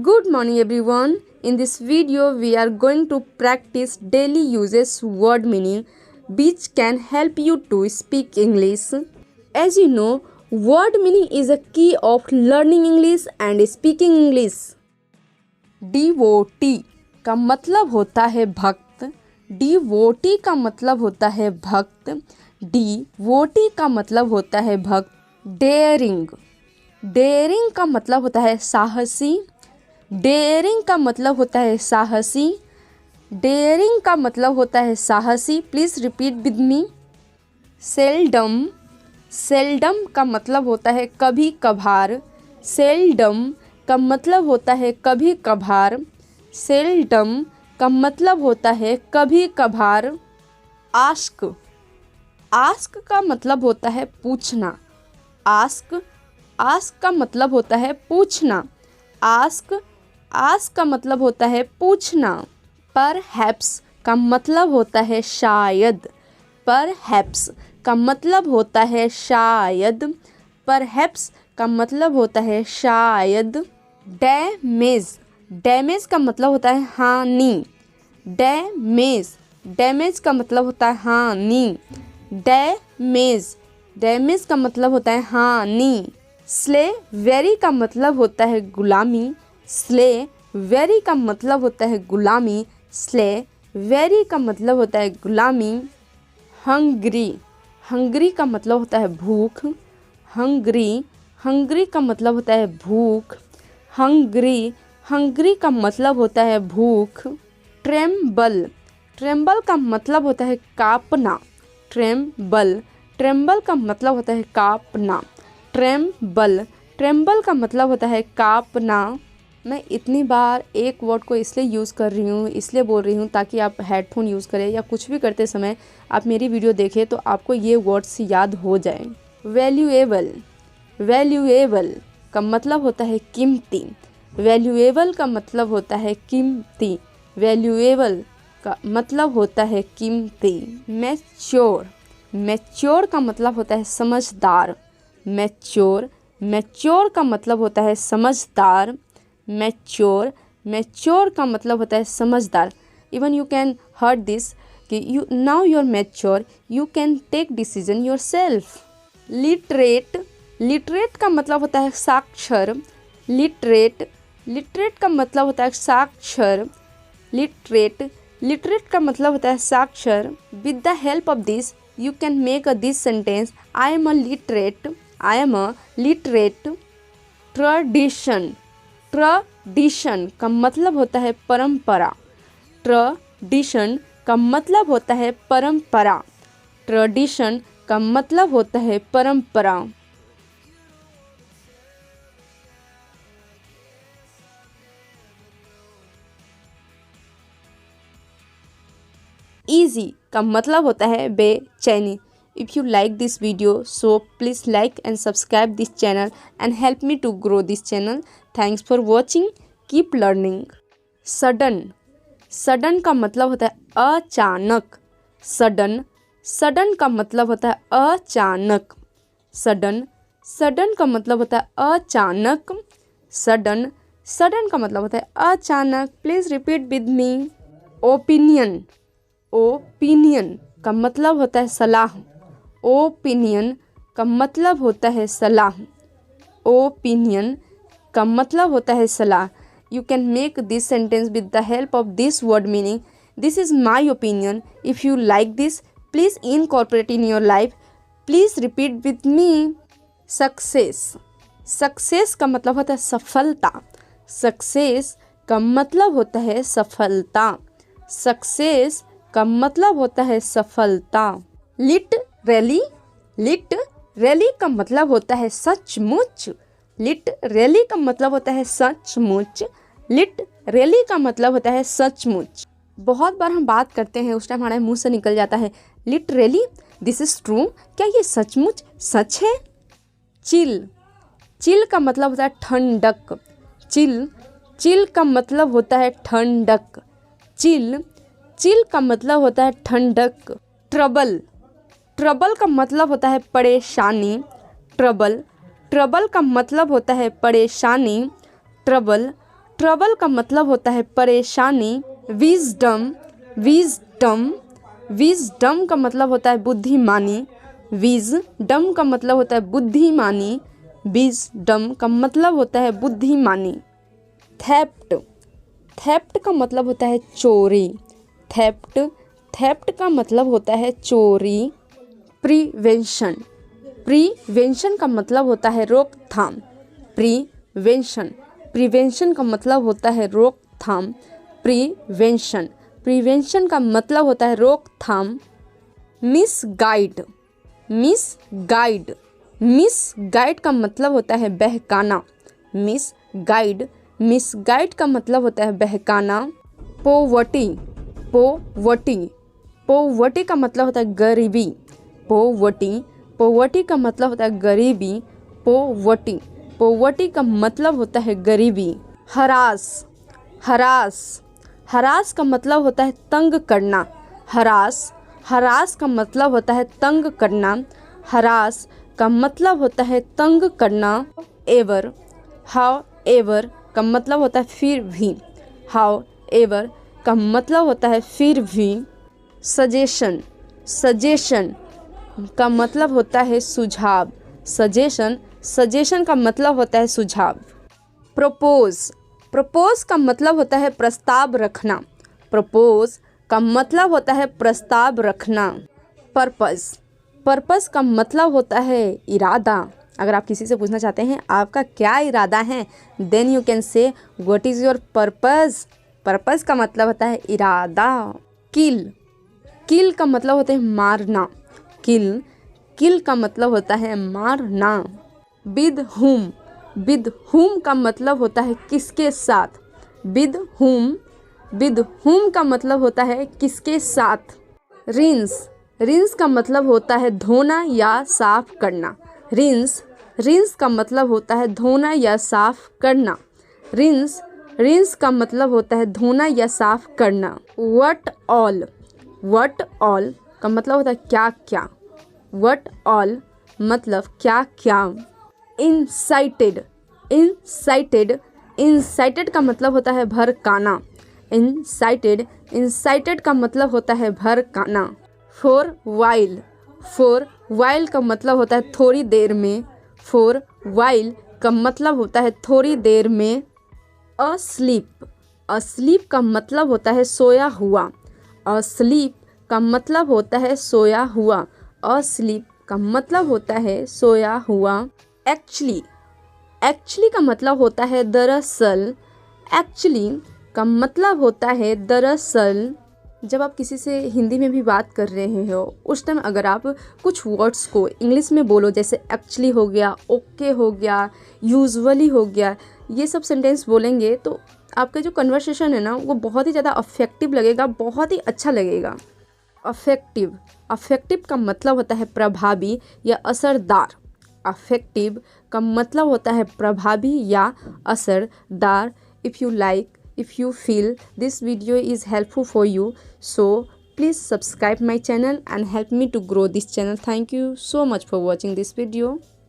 Good morning everyone. In this video we are going to practice daily uses word meaning which can help you to speak English. As you know, word meaning is a key of learning English and speaking English. Devotee का मतलब होता है भक्त। Devotee का मतलब होता है भक्त। डिवोटी का मतलब होता है भक्त। डेयरिंग, डेयरिंग का मतलब होता है साहसी। डेयरिंग का मतलब होता है साहसी। डेयरिंग का मतलब होता है साहसी। Please repeat with me. Seldom, seldom का मतलब होता है कभी कभार। सेल्डम का मतलब होता है कभी कभार। सेल्डम का मतलब होता है कभी कभार। आस्क, आस्क का मतलब होता है पूछना। आस्क, आस्क का मतलब होता है पूछना। आस्क, आस्क का मतलब होता है पूछना। परहैप्स का मतलब होता है शायद। परहैप्स का मतलब होता है शायद। परहैप्स का मतलब होता है शायद। डैमेज, डैमेज का मतलब होता है हानि। डैमेज, डैमेज का मतलब होता है हानि। डैमेज, डैमेज का मतलब होता है हानि। स्लेवेरी का मतलब होता है गुलामी। स्लेवेरी का मतलब होता है गुलामी। स्लेवेरी का मतलब होता है गुलामी। हंग्री, हंग्री का मतलब होता है भूख। हंग्री, हंग्री का मतलब होता है भूख। हंग्री, हंग्री का मतलब होता है भूख। ट्रेम्बल, ट्रेम्बल का मतलब होता है कांपना। ट्रेम्बल, ट्रेम्बल का मतलब होता है कांपना। ट्रेम्बल, ट्रेम्बल का मतलब होता है कांपना। मैं इतनी बार एक वर्ड को इसलिए यूज़ कर रही हूँ, इसलिए बोल रही हूँ ताकि आप हेडफोन यूज़ करें या कुछ भी करते समय आप मेरी वीडियो देखें तो आपको ये वर्ड्स याद हो जाए। वैल्यूएबल, वैल्यूएबल का मतलब होता है कीमती। वैल्यूएबल का मतलब होता है कीमती। वैल्यूएबल का मतलब होता है कीमती। मैच्योर, मैच्योर का मतलब होता है समझदार। मैच्योर, मैच्योर का मतलब होता है समझदार। मैच्योर, मैच्योर का मतलब होता है समझदार। Even you can heard this कि you now you are mature, you can take decision yourself. Literate, literate का मतलब होता है साक्षर। लिटरेट, लिटरेट का मतलब होता है साक्षर। लिटरेट, लिटरेट का मतलब होता है साक्षर। With the help of this you can make a this sentence, I am a literate. I am a literate. Tradition, tradition का मतलब होता है परंपरा। ट्रेडिशन का मतलब होता है परंपरा। ट्रेडिशन का मतलब होता है परंपरा। ईजी का मतलब होता है बेचैनी। If you like this video so please like and subscribe this channel and help me to grow this channel. Thanks for watching, keep learning. Sudden, sudden का मतलब होता है अचानक। सडन, सडन का मतलब होता है अचानक। सडन, सडन का मतलब होता है अचानक। सडन, सडन का मतलब होता है अचानक। Please repeat with me. Opinion, opinion का मतलब होता है सलाह। ओपिनियन का मतलब होता है सलाह। ओपिनियन का मतलब होता है सलाह। You can make this sentence with the help of this word meaning, this is my opinion. If you like this please incorporate in your life. Please repeat with me. Success, success का मतलब होता है सफलता। Success का मतलब होता है सफलता। सक्सेस का मतलब होता है सफलता। लिटरली, लिटरली का मतलब होता है सचमुच। लिटरली का मतलब होता है सचमुच। लिटरली का मतलब होता है सचमुच। बहुत बार हम बात करते हैं उस टाइम हमारे मुंह से निकल जाता है लिटरली, दिस इज़ ट्रू, क्या ये सचमुच सच है। चिल, चिल का मतलब होता है ठंडक। चिल, चिल का मतलब होता है ठंडक। चिल, चिल का मतलब होता है ठंडक। ट्रबल, ट्रबल का मतलब होता है परेशानी। ट्रबल, ट्रबल का मतलब होता है परेशानी। ट्रबल, ट्रबल का मतलब होता है परेशानी। विजडम विजडम विजडम का मतलब होता है बुद्धिमानी। विजडम का मतलब होता है बुद्धिमानी। विजडम का मतलब होता है बुद्धिमानी। थेफ्ट थेफ्ट का मतलब होता है चोरी। थेफ्ट थेफ्ट का मतलब होता है चोरी। प्रिवेंशन प्रिवेंशन का मतलब होता है रोकथाम। प्रिवेंशन प्रिवेंशन का मतलब होता है रोकथाम। प्रिवेंशन प्रिवेंशन का मतलब होता है रोकथाम। मिसगाइड मिसगाइड मिसगाइड का मतलब होता है बहकाना। मिसगाइड मिसगाइड का मतलब होता है बहकाना। पोवर्टी पोवर्टी पोवर्टी का मतलब होता है गरीबी। पोवर्टी पोवर्टी का मतलब होता है गरीबी। पोवर्टी पोवर्टी का मतलब होता है गरीबी। हरास हरास हरास का मतलब होता है तंग करना। हरास हरास का मतलब होता है तंग करना। हरास का मतलब होता है तंग करना। एवर हाउ एवर का मतलब होता है फिर भी। हाउ एवर का मतलब होता है फिर भी। सजेशन सजेशन का मतलब होता है सुझाव। सजेशन सजेशन का मतलब होता है सुझाव। प्रपोज प्रपोज का मतलब होता है प्रस्ताव रखना। प्रपोज का मतलब होता है प्रस्ताव रखना। पर्पस पर्पस का मतलब होता है इरादा। अगर आप किसी से पूछना चाहते हैं आपका क्या इरादा है, then you can say what is your purpose. Purpose का मतलब होता है इरादा। किल किल का मतलब होता है मारना। किल किल का मतलब होता है मारना। विद हुम का मतलब होता है किसके साथ। विद हुम का मतलब होता है किसके साथ। रिंस रिंस का मतलब होता है धोना या साफ करना। रिंस रिंस का मतलब होता है धोना या साफ करना। रिंस रिंस का मतलब होता है धोना या साफ करना। व्हाट ऑल का मतलब होता है क्या क्या। व्हाट ऑल मतलब क्या क्या। इंसाइटेड इंसाइटेड इंसाइटेड का मतलब होता है भड़काना। इंसाइटेड का मतलब होता है भड़काना। फॉर वाइल का मतलब होता है थोड़ी देर में। फॉर वाइल का मतलब होता है थोड़ी देर में। अस्लीप का मतलब होता है सोया हुआ। अस्लीप का मतलब होता है सोया हुआ। अस्लीप का मतलब होता है सोया हुआ। एक्चुअली का मतलब होता है दरअसल। एक्चुअली का मतलब होता है दरअसल। जब आप किसी से हिंदी में भी बात कर रहे हो उस टाइम अगर आप कुछ वर्ड्स को इंग्लिश में बोलो, जैसे एक्चुअली हो गया, ओके हो गया, यूजुअली हो गया, ये सब सेंटेंस बोलेंगे तो आपका जो कन्वर्सेशन है ना वो बहुत ही ज़्यादा अफेक्टिव लगेगा, बहुत ही अच्छा लगेगा। अफेक्टिव का मतलब होता है प्रभावी या असरदार। अफेक्टिव का मतलब होता है प्रभावी या असरदार। If you feel this video is helpful for you, so please subscribe my channel and help me to grow this channel. Thank you so much for watching this video.